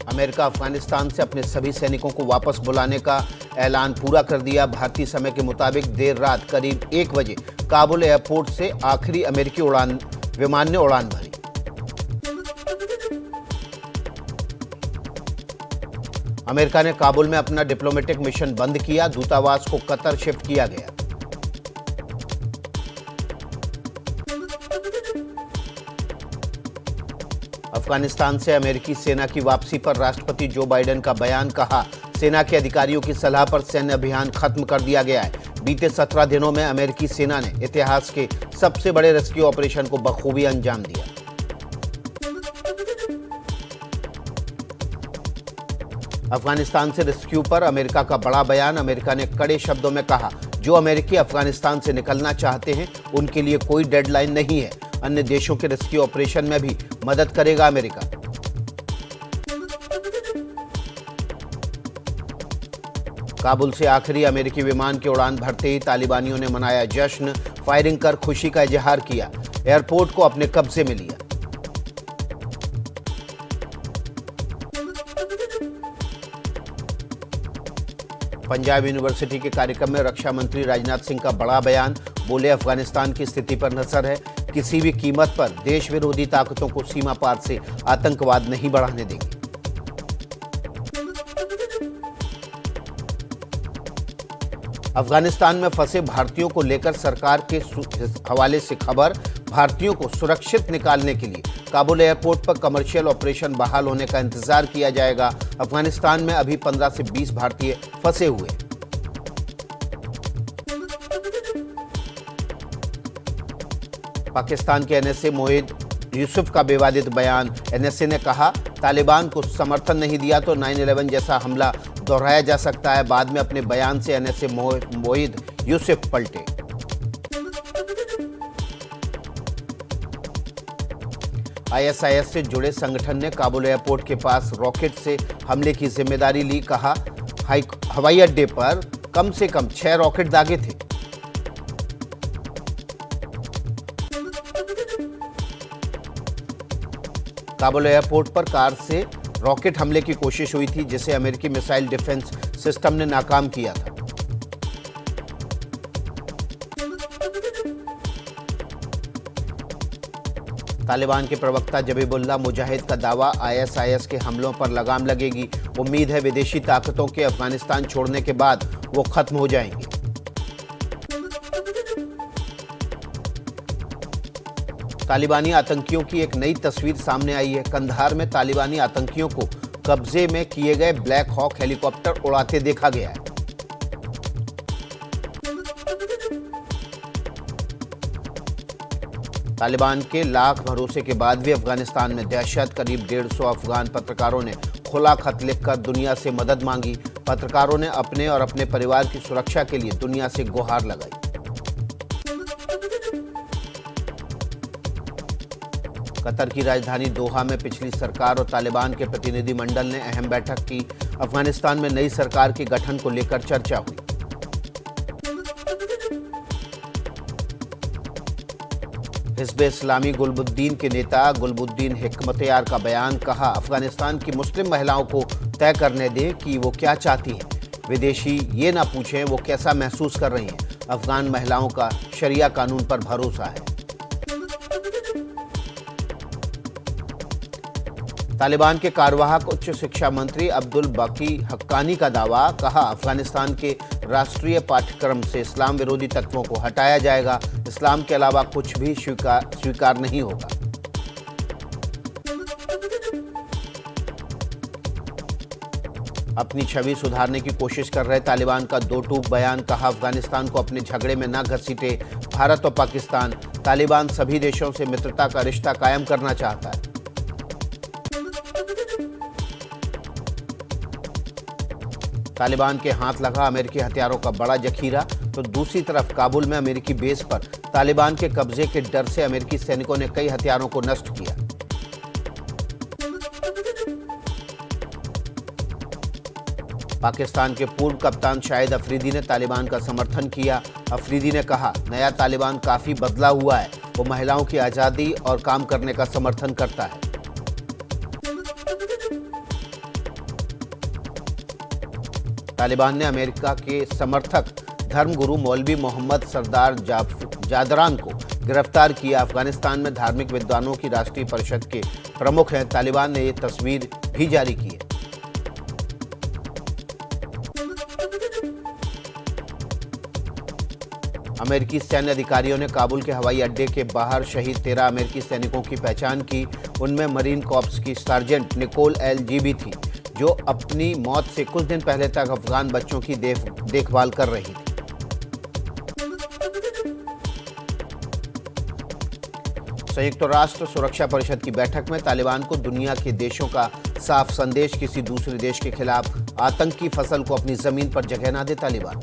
America Afghanistan से अपने सभी सैनिकों को वापस बुलाने का ऐलान पूरा कर दिया। भारतीय समय के मुताबिक देर रात करीब 1 बजे काबुल एयरपोर्ट से आखिरी अमेरिकी विमान ने उड़ान भरी। अमेरिका ने काबुल में अपना डिप्लोमेटिक मिशन बंद किया। दूतावास को कतर शिफ्ट किया गया। अफगानिस्तान से अमेरिकी सेना की वापसी पर राष्ट्रपति जो बाइडेन का बयान। कहा, सेना के अधिकारियों की सलाह पर सैन्य अभियान खत्म कर दिया गया है। बीते 17 दिनों में अमेरिकी सेना ने इतिहास के सबसे बड़े रेस्क्यू ऑपरेशन को बखूबी अंजाम दिया। अफगानिस्तान से रेस्क्यू पर अमेरिका का बड़ा बयान। अमेरिका ने कड़े शब्दों में कहा, जो अमेरिकी अफगानिस्तान से निकलना चाहते हैं उनके लिए कोई डेडलाइन नहीं है। अन्य देशों के रेस्क्यू ऑपरेशन में भी मदद करेगा अमेरिका। काबुल से आखिरी अमेरिकी विमान के उड़ान भरते ही तालिबानियों ने मनाया जश्न। फायरिंग कर खुशी का इजहार किया। एयरपोर्ट को अपने कब्जे में लिया। पंजाब यूनिवर्सिटी के कार्यक्रम में रक्षा मंत्री राजनाथ सिंह का बड़ा बयान। बोले, अफगानिस्तान की स्थिति पर नजर है। किसी भी कीमत पर देश विरोधी ताकतों को सीमा पार से आतंकवाद नहीं बढ़ाने देंगे। अफगानिस्तान में फंसे भारतीयों को लेकर सरकार के हवाले से खबर। भारतीयों को सुरक्षित निकालने के लिए काबुल एयरपोर्ट पर कमर्शियल ऑपरेशन बहाल होने का इंतजार किया जाएगा। अफगानिस्तान में अभी 15 से 20 भारतीय फंसे हुए। पाकिस्तान के एनएसए मोहित यूसुफ का विवादित बयान। एनएसए ने कहा, तालिबान को समर्थन नहीं दिया तो 9/11 जैसा हमला दोहराया जा सकता है। बाद में अपने बयान से एनएसए मोहित यूसुफ पलटे। आईएसआईएस से जुड़े संगठन ने काबुल एयरपोर्ट के पास रॉकेट से हमले की जिम्मेदारी ली। कहा, हवाई अड्डे पर कम से कम 6 रॉकेट दागे थे। काबुल एयरपोर्ट पर कार से रॉकेट हमले की कोशिश हुई थी, जिसे अमेरिकी मिसाइल डिफेंस सिस्टम ने नाकाम किया था। तालिबान के प्रवक्ता जबीहुल्लाह मुजाहिद का दावा, आईएसआईएस के हमलों पर लगाम लगेगी। उम्मीद है विदेशी ताकतों के अफगानिस्तान छोड़ने के बाद वो खत्म हो जाएंगे। तालिबानी आतंकियों की एक नई तस्वीर सामने आई है। कंधार में तालिबानी आतंकियों को कब्जे में किए गए ब्लैक हॉक हेलीकॉप्टर उड़ाते देखा गया है। तालिबान के लाख भरोसे के बाद भी अफगानिस्तान में दहशत। करीब 150 अफगान पत्रकारों ने खुला खत लिखकर दुनिया से मदद मांगी। पत्रकारों ने अपने और अपने परिवार की सुरक्षा के लिए दुनिया से गुहार लगाई। कतर की राजधानी दोहा में पिछली सरकार और तालिबान के प्रतिनिधिमंडल ने अहम बैठक की। अफगानिस्तान में नई सरकार के गठन को लेकर चर्चा हुई। हिज़्ब इस्लामी गुलबुद्दीन के नेता गुलबुद्दीन हिकमतयार का बयान। कहा, अफगानिस्तान की मुस्लिम महिलाओं को तय करने दें कि वो क्या चाहती हैं। विदेशी ये ना पूछें वो कैसा महसूस कर रही हैं। अफगान महिलाओं का शरिया कानून पर भरोसा है। तालिबान के कार्यवाहक उच्च शिक्षा मंत्री अब्दुल बाकी हक्कानी का दावा। कहा, अफगानिस्तान के राष्ट्रीय पाठ्यक्रम से इस्लाम विरोधी तत्वों को हटाया जाएगा। इस्लाम के अलावा कुछ भी स्वीकार नहीं होगा। अपनी छवि सुधारने की कोशिश कर रहे तालिबान का दो टूक बयान। कहा, अफगानिस्तान को अपने झगड़े में न घसीटे भारत और पाकिस्तान। तालिबान सभी देशों से मित्रता का रिश्ता कायम करना चाहता है। तालिबान के हाथ लगा अमेरिकी हथियारों का बड़ा जखीरा, तो दूसरी तरफ काबुल में अमेरिकी बेस पर तालिबान के कब्जे के डर से अमेरिकी सैनिकों ने कई हथियारों को नष्ट किया। पाकिस्तान के पूर्व कप्तान शाहिद अफरीदी ने तालिबान का समर्थन किया। अफरीदी ने कहा, नया तालिबान काफी बदला हुआ है, वो महिलाओं की आज़ादी और काम करने का समर्थन करता है। तालिबान ने अमेरिका के समर्थक धर्मगुरु मौलवी मोहम्मद सरदार जादरान को गिरफ्तार किया। अफगानिस्तान में धार्मिक विद्वानों की राष्ट्रीय परिषद के प्रमुख हैं। तालिबान ने ये तस्वीर भी जारी की है। अमेरिकी सैन्य अधिकारियों ने काबुल के हवाई अड्डे के बाहर शहीद 13 अमेरिकी सैनिकों की पहचान की। उनमें मरीन कॉर्प्स की सार्जेंट निकोल एल जीबी थी, जो अपनी मौत से कुछ दिन पहले तक अफगान बच्चों की देखभाल कर रही थी। संयुक्त राष्ट्र सुरक्षा परिषद की बैठक में तालिबान को दुनिया के देशों का साफ संदेश, किसी दूसरे देश के खिलाफ आतंकी फसल को अपनी जमीन पर जगह ना दे तालिबान।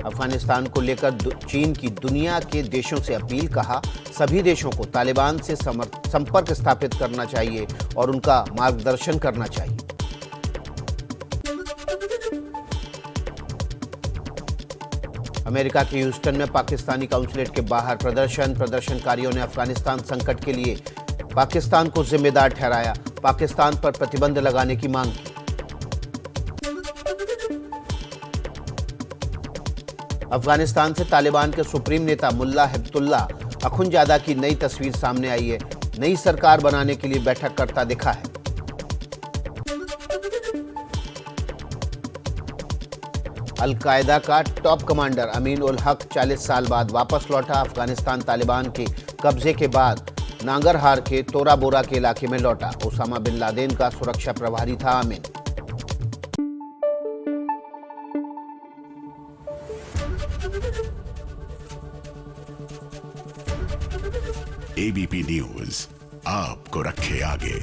अफगानिस्तान को लेकर चीन की दुनिया के देशों से अपील, कहा सभी देशों को तालिबान से संपर्क स्थापित करना चाहिए और उनका मार्गदर्शन करना चाहिए। अमेरिका के ह्यूस्टन में पाकिस्तानी काउंसुलेट के बाहर प्रदर्शनकारियों ने अफगानिस्तान संकट के लिए पाकिस्तान को जिम्मेदार ठहराया, पाकिस्तान पर प्रतिबंध लगाने की मांग की। अफगानिस्तान से तालिबान के सुप्रीम नेता मुल्ला हिब्तुल्लाह अखुंजादा की नई तस्वीर सामने आई है। नई सरकार बनाने के लिए बैठक करता दिखा है। अल-कायदा का टॉप कमांडर अमीन उल हक 40 साल बाद वापस लौटा। अफगानिस्तान तालिबान के कब्जे के बाद नांगरहार के तोरा बोरा के इलाके में लौटा। ओसामा बिन लादेन का सुरक्षा प्रभारी था अमीन। एबीपी न्यूज आपको रखे आगे।